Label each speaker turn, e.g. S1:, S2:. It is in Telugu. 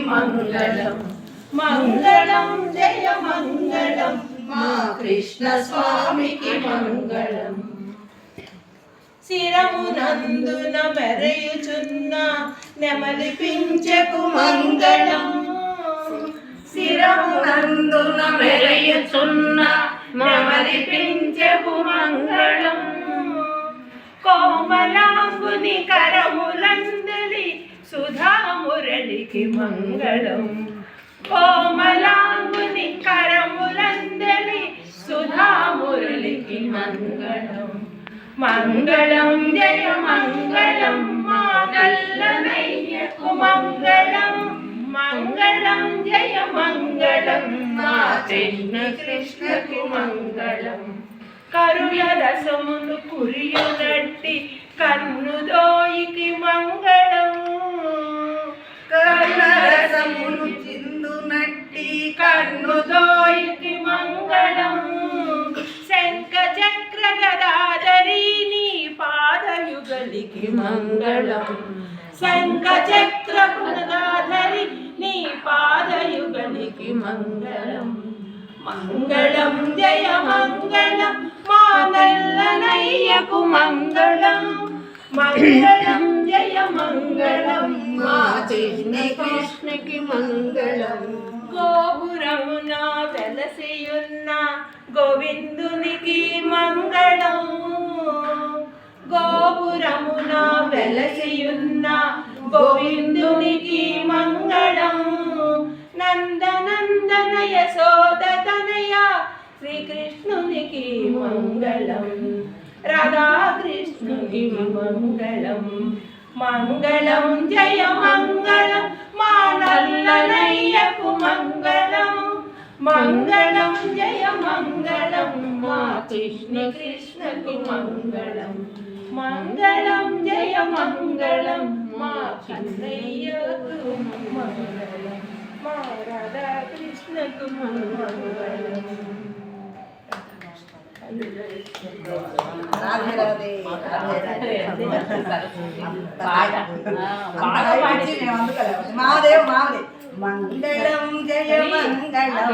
S1: మంగళం మంగళం జయ మంగళం మా కృష్ణ స్వామికి మంగళం. శిరమునందున మెరయుచున్న నెమలిపించకు మంగళం. శిరమునందున మెరయుచున్న నెమలిపించకు మంగళం. కోమలాంగుని కరములందలి సుధామురళికి మంగళం. కోమలాంగుని కరములందలి సుధామురళికి మంగళం. మంగళం జయ మంగళం మా నల్లనయ్యకు మంగళం. మంగళం జయ మంగళం మా కృష్ణకు మంగళం. కరుల రసమును కురియునట్టి కన్నుదోయికి మంగళం. కరుల రసమును చిందునట్టి కన్నుదోయికి మంగళం. శంఖ చక్ర గదాధరి నీ పాదయుగలికి మంగళం. శంఖ చక్ర గదాధరి నీ పాదయుగలికి మంగళం. మంగళం జయ మంగళం మా నల్లనయ్యకు మంగళం. మంగళం జయ మంగళం మా కృష్ణకి మంగళం. గోపురమున వెలసియున్న గోవిందునికి మంగళం. గోపురమున వెలసియున్న గోవిందునికి మంగళం. నందనందన యశోదతనయ శ్రీకృష్ణునికి మంగళం. రాధాకృష్ణునికి మంగళం. మంగళం జయ మంగళం మా నల్లనయ్యకు మంగళం. మంగళం జయ మంగళం మా కృష్ణకు మంగళం. మంగళం జయ మంగళం మా కన్నయ్యకు మంగళం. మా రాధాకృష్ణకు మంగళం.
S2: మాదేవ్ మంగళం జయ మంగళం.